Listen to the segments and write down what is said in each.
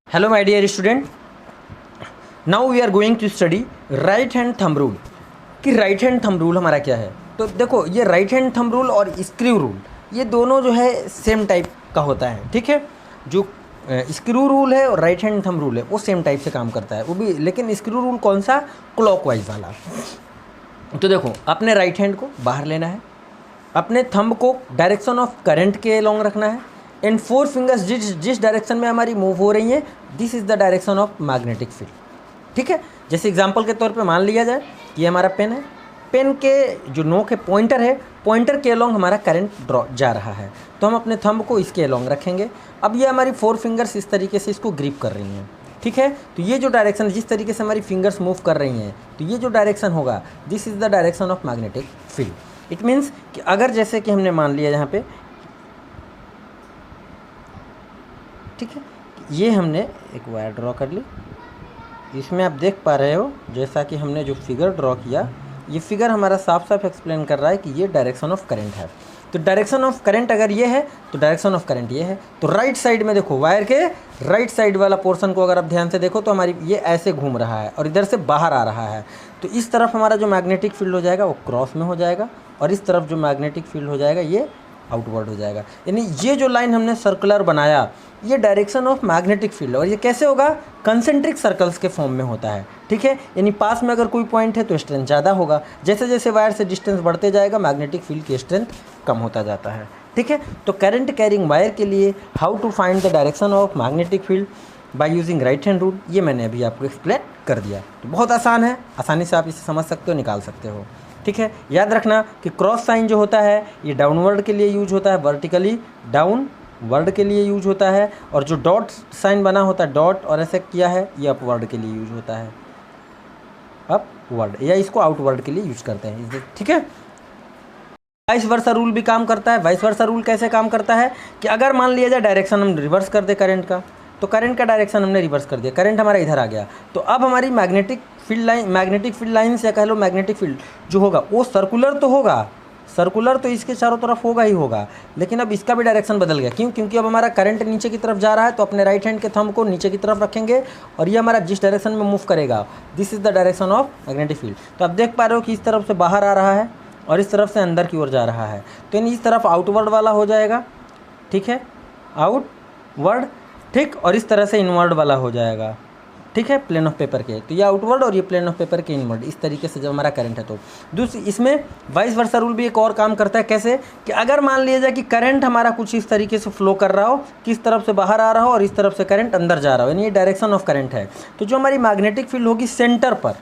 Hello my dear student, now we are going to study right hand thumb rule. कि right hand thumb rule हमारा क्या है। तो देखो, ये राइट हैंड थंब रूल और स्क्रू रूल ये दोनों जो है सेम टाइप का होता है। ठीक है, जो स्क्रू रूल है और राइट हैंड थंब रूल है वो सेम टाइप से काम करता है वो भी, लेकिन स्क्रू रूल कौन सा, क्लॉकवाइज वाला। तो देखो, अपने राइट हैंड को बाहर लेना है, अपने थंब को डायरेक्शन ऑफ करंट के अलोंग रखना है, एंड फोर फिंगर्स जिस डायरेक्शन में हमारी मूव हो रही हैं, this is the direction of magnetic field. ठीक है, जैसे एग्जांपल के तौर पे मान लिया जाए कि ये हमारा पेन है, पेन के जो नोक है पॉइंटर है, पॉइंटर के अलोंग हमारा करंट ड्रॉ जा रहा है, तो हम अपने थंब को इसके अलोंग रखेंगे। अब ये हमारी फोर फिंगर्स इस तरीके से इसको ग्रिप कर रही हैं। ठीक है, तो ये जो डायरेक्शन, जिस तरीके से हमारी फिंगर्स मूव कर रही हैं, तो ये जो डायरेक्शन होगा, this is the direction of magnetic field. It means कि अगर जैसे कि हमने मान लिया यहाँ पे, ठीक है, ये हमने एक वायर ड्रॉ कर ली, इसमें आप देख पा रहे हो जैसा कि हमने जो फिगर ड्रॉ किया, ये फिगर हमारा साफ साफ एक्सप्लेन कर रहा है कि ये डायरेक्शन ऑफ करंट है। तो डायरेक्शन ऑफ करंट अगर ये है तो डायरेक्शन ऑफ करंट ये है। तो राइट साइड में देखो, वायर के राइट साइड वाला पोर्शन को अगर आप ध्यान से देखो तो हमारी ये ऐसे घूम रहा है और इधर से बाहर आ रहा है। तो इस तरफ हमारा जो मैग्नेटिक फील्ड हो जाएगा वो क्रॉस में हो जाएगा, और इस तरफ जो मैग्नेटिक फील्ड हो जाएगा ये आउटवर्ड हो जाएगा। यानी ये जो लाइन हमने सर्कुलर बनाया, ये डायरेक्शन ऑफ मैग्नेटिक फील्ड, और ये कैसे होगा, कंसेंट्रिक सर्कल्स के फॉर्म में होता है। ठीक है, यानी पास में अगर कोई पॉइंट है तो स्ट्रेंथ ज़्यादा होगा, जैसे जैसे वायर से डिस्टेंस बढ़ते जाएगा मैग्नेटिक फील्ड की स्ट्रेंथ कम होता जाता है। ठीक है, तो करंट कैरिंग वायर के लिए how to find the direction of magnetic field by using right hand rule, ये मैंने अभी आपको एक्सप्लेन कर दिया। तो बहुत आसान है, आसानी से आप इसे समझ सकते हो, निकाल सकते हो। ठीक है, याद रखना कि क्रॉस साइन जो होता है ये डाउनवर्ड के लिए यूज होता है, वर्टिकली डाउनवर्ड के लिए यूज होता है, और जो डॉट साइन बना होता है, डॉट और ऐसे किया है, ये अपवर्ड के लिए यूज होता है, अपवर्ड, या इसको आउटवर्ड के लिए यूज करते हैं। ठीक है, वाइस वर्सा रूल भी काम करता है। वाइस वर्सा रूल कैसे काम करता है कि अगर मान लिया जाए डायरेक्शन हम रिवर्स कर दे करंट का, तो करंट का डायरेक्शन हमने रिवर्स कर दिया, करंट हमारा इधर आ गया, तो अब हमारी मैग्नेटिक फील्ड लाइन्स या कह लो मैग्नेटिक फील्ड जो होगा वो सर्कुलर तो होगा, सर्कुलर तो इसके चारों तरफ होगा ही होगा, लेकिन अब इसका भी डायरेक्शन बदल गया। क्यों? क्योंकि अब हमारा करंट नीचे की तरफ जा रहा है, तो अपने राइट हैंड के थंब को नीचे की तरफ रखेंगे और ये हमारा जिस डायरेक्शन में मूव करेगा, this is the direction of magnetic field. तो आप देख पा रहे हो कि इस तरफ से बाहर आ रहा है और इस तरफ से अंदर की ओर जा रहा है, तो यानी इस तरफ आउटवर्ड वाला हो जाएगा। ठीक है, आउटवर्ड, ठीक, और इस तरह से इनवर्ड वाला हो जाएगा। ठीक है, प्लेन ऑफ पेपर के, तो ये आउटवर्ड और ये प्लेन ऑफ पेपर के इनवर्ड, इस तरीके से जब हमारा करंट है। तो दूसरी इसमें वाइस वर्सा रूल भी एक और काम करता है। कैसे कि अगर मान लिया जाए कि करंट हमारा कुछ इस तरीके से फ्लो कर रहा हो, किस तरफ से बाहर आ रहा हो और इस तरफ से करंट अंदर जा रहा हो, यानी ये डायरेक्शन ऑफ करंट है, तो जो हमारी मैग्नेटिक फील्ड होगी सेंटर पर,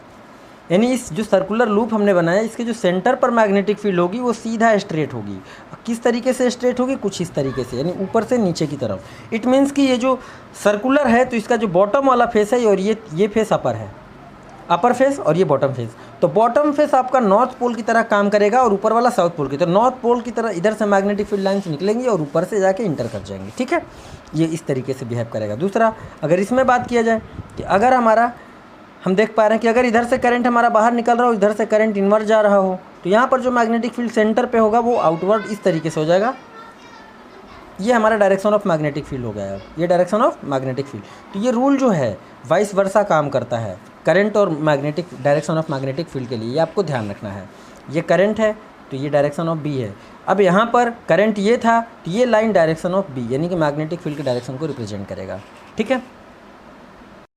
यानी इस जो सर्कुलर लूप हमने बनाया इसके जो सेंटर पर मैग्नेटिक फील्ड होगी वो सीधा स्ट्रेट होगी। किस तरीके से स्ट्रेट होगी, कुछ इस तरीके से, यानी ऊपर से नीचे की तरफ। इट मीन्स कि ये जो सर्कुलर है तो इसका जो बॉटम वाला फेस है और ये फेस अपर है, अपर फेस, और ये बॉटम फेस। तो बॉटम फेस आपका नॉर्थ पोल की तरह काम करेगा और ऊपर वाला साउथ पोल की तरह। नॉर्थ पोल की तरह इधर से मैग्नेटिक फील्ड लाइन्स निकलेंगी और ऊपर से जाके इंटर कर जाएंगी। ठीक है, ये इस तरीके से बिहेव करेगा। दूसरा, अगर इसमें बात किया जाए कि अगर हमारा, हम देख पा रहे हैं कि अगर इधर से करंट हमारा बाहर निकल रहा हो, इधर से करंट इनवर्ड जा रहा हो, तो यहाँ पर जो मैग्नेटिक फील्ड सेंटर पे होगा वो आउटवर्ड इस तरीके से हो जाएगा। ये हमारा डायरेक्शन ऑफ मैग्नेटिक फील्ड हो गया, ये डायरेक्शन ऑफ मैग्नेटिक फील्ड। तो ये रूल जो है वाइस वर्सा काम करता है करंट और magnetic, direction of magnetic field के लिए, ये आपको ध्यान रखना है। ये करंट है तो ये डायरेक्शन ऑफ बी है। अब यहाँ पर करंट ये था तो ये लाइन डायरेक्शन ऑफ बी, यानी कि मैग्नेटिक फील्ड के डायरेक्शन को रिप्रेजेंट करेगा। ठीक है।